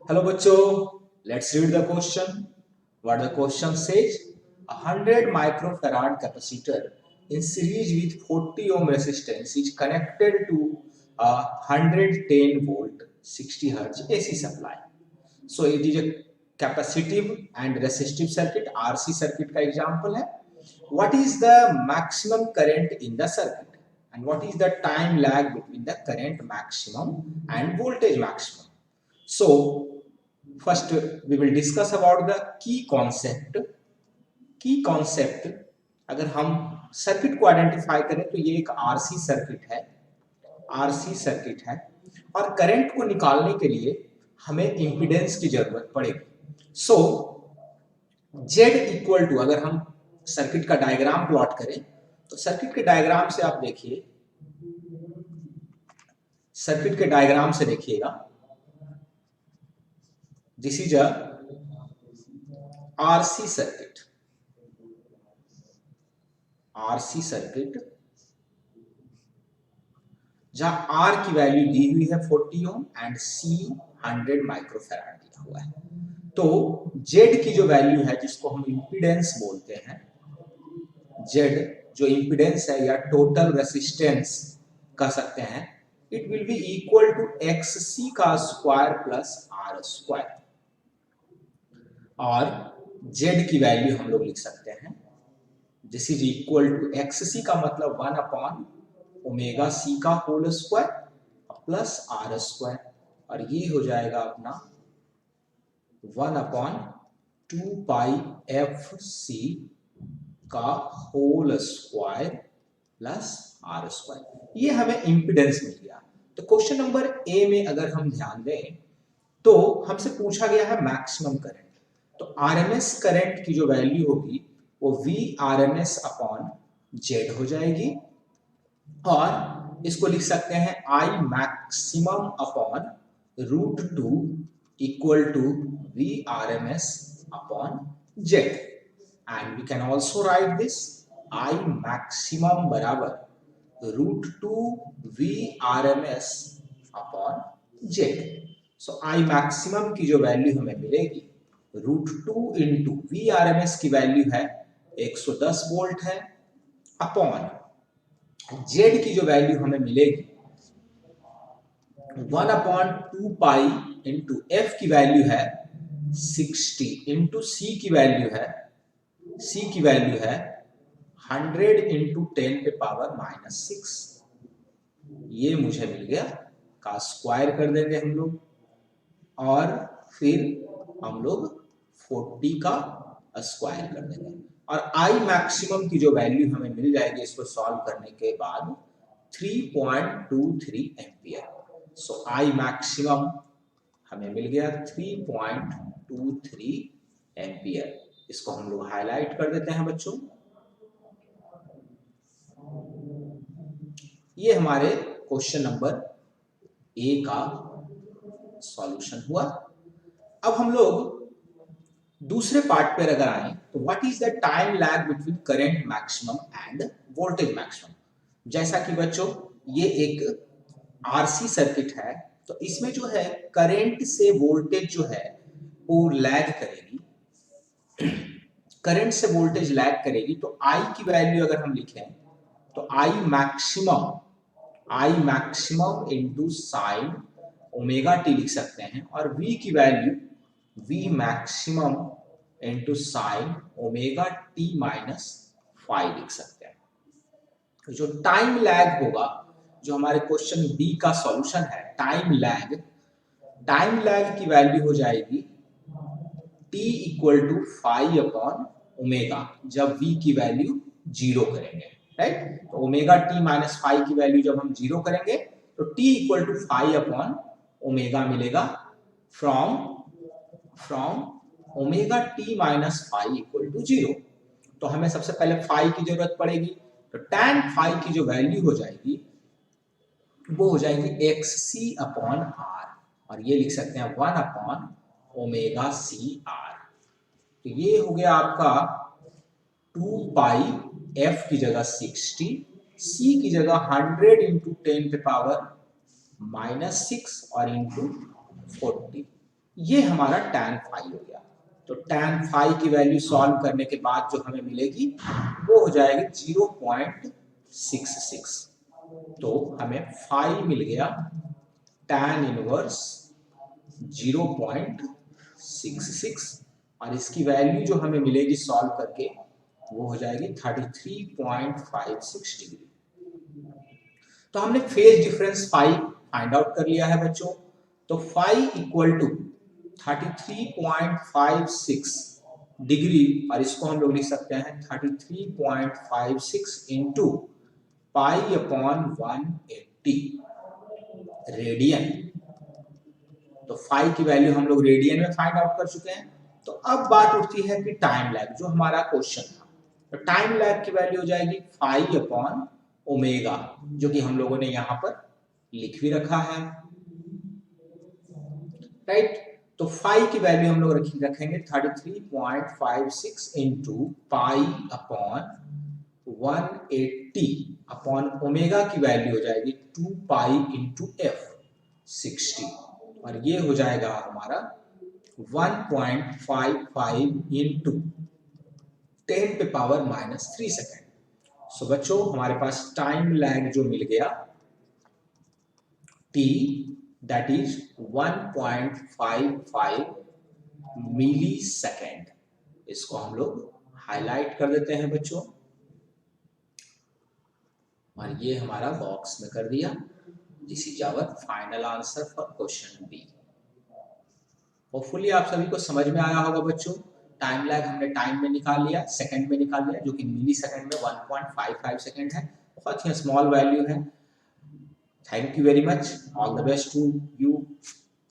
Hello bachcho, let's read the question. What the question says, a 100 microfarad capacitor in series with 40 ohm resistance is connected to a 110 volt 60 hertz AC supply. So it is a capacitive and resistive circuit, RC circuit का example है. What is the maximum current in the circuit and what is the time lag between the current maximum and voltage maximum? So first we will discuss about the key concept. की concept अगर हम circuit को identify करें तो ये एक RC circuit है, RC circuit है और करंट को निकालने के लिए हमें इंपीडेंस की जरूरत पड़ेगी. सो Z इक्वल टू, अगर हम सर्किट का डायग्राम प्लॉट करें तो सर्किट के डायग्राम से आप देखिए, सर्किट के डायग्राम से देखिएगा, this is a RC circuit, RC circuit जहां R की वैल्यू दी हुई है 40 ओम एंड C 100 माइक्रोफैराड दिया हुआ है. तो Z की जो वैल्यू है जिसको हम इंपीडेंस बोलते हैं, Z जो इंपीडेंस है या टोटल रेसिस्टेंस कह सकते हैं, it will be equal to XC का स्क्वायर प्लस R स्क्वायर. और Z की वैल्यू हम लोग लिख सकते हैं, this is equal to XC का मतलब 1 अपॉन ओमेगा C का whole square plus R square, और ये हो जाएगा अपना 1 अपॉन 2 पाई FC का whole square plus R square. ये हमें इंपीडेंस मिल गया. तो क्वेश्चन नंबर ए में अगर हम ध्यान दें तो हमसे पूछा गया है मैक्सिमम करंट. तो आरएमएस करंट की जो वैल्यू होगी वो V RMS अपॉन Z हो जाएगी, और इसको लिख सकते हैं I maximum upon √2 equal to V RMS upon Z. And we can also write this I maximum बराबर √2 V RMS upon Z. So I maximum की जो वैल्यू हमें मिलेगी √2 इंटू V RMS की वैल्यू है 110 वोल्ट है, अपॉन Z की जो वैल्यू हमें मिलेगी 1 अपॉन 2 पाई इंटू F की वैल्यू है 60 इंटू C की वैल्यू है, C की वैल्यू है 100 इंटू 10 पे पावर -6. ये मुझे मिल गया, का स्क्वायर कर देंगे हम लोग और फिर हम लोग 40 का स्क्वायर कर देंगे, और I मैक्सिमम की जो वैल्यू हमें मिल जाएगी इसको सॉल्व करने के बाद 3.23 एम्पियर. सो I मैक्सिमम हमें मिल गया 3.23 एम्पियर. इसको हम लोग हाईलाइट कर देते हैं बच्चों. ये हमारे क्वेश्चन नंबर ए का सॉल्यूशन हुआ. अब हम लोग दूसरे पार्ट पर अगर आए तो what is the time lag between current maximum end voltage maximum. जैसा कि बच्चों ये एक आरसी सर्किट है, तो इसमें जो है करंट से वोल्टेज जो है वो लैग करेगी, करंट से वोल्टेज लैग करेगी. तो I की वैल्यू अगर हम लिखें तो I maximum into sine omega T लिख सकते हैं, और V की value V maximum into sine omega T -5 लिख सकते हैं. तो जो टाइम लैग होगा, जो हमारे क्वेश्चन बी का सॉल्यूशन है, टाइम लैग की वैल्यू हो जाएगी t equal to 5 upon omega, जब v की वैल्यू 0 करेंगे, राइट. तो ओमेगा t -5 की वैल्यू जब हम 0 करेंगे तो t equal to 5 upon omega मिलेगा from omega t -5 equal to 0. तो हमें सबसे पहले फाई की जरूरत पड़ेगी, तो tan फाई की जो वैल्यू हो जाएगी वो हो जाएगी XC अपॉन R, और ये लिख सकते हैं 1 अपॉन ओमेगा CR. तो ये हो गया आपका 2 पाई F की जगह 60, C की जगह 100 इंटू 10 पे पावर -6 और इंटू 40. ये हमारा tan फाई हो गया। तो tan फाई की वैल्यू सॉल्व करने के बाद जो हमें मिलेगी वो हो जाएगी 0.66। तो हमें फाई मिल गया tan इनवर्स 0.66 और इसकी वैल्यू जो हमें मिलेगी सॉल्व करके वो हो जाएगी 33.56 डिग्री। तो हमने phase difference phi find out कर लिया है बच्चों। तो फाई इक्वल टू 33.56 डिग्री और इसको हम लोग लिख सकते हैं 33.56 इंटू पाई अपॉन 180 रेडियन। तो फाई की वैल्यू हम लोग रेडियन में फाइंड आउट कर चुके हैं। तो अब बात उठती है कि टाइम लैग, जो हमारा क्वेश्चन था। तो टाइम लैग की वैल्यू हो जाएगी फाई अपॉन ओमेगा, जो कि हम लोगों ने यहां पर लिख भी रखा है, राइट। तो फाई की वैल्यू हम लोग रखेंगे 33.56 into pi upon 180 upon omega की वैल्यू हो जाएगी 2 पाई इंटू एफ 60 और ये हो जाएगा हमारा 1.55 इंटू 10 पे पावर -3 सेकेंड। सो बच्चों हमारे पास टाइम लैग जो मिल गया t that is 1.55 milli second. इसको हम लोग हाईलाइट कर देते हैं बच्चों और ये हमारा बॉक्स में कर दिया। This is our final answer for question B. Hopefully आप सभी को समझ में आया होगा बच्चों। टाइम लैग हमने टाइम में निकाल लिया, सेकंड में निकाल लिया, जो कि मिली सेकंड में 1.55 सेकंड है। बहुत ही स्मॉल वैल्यू है। Thank you very much, all the best to you.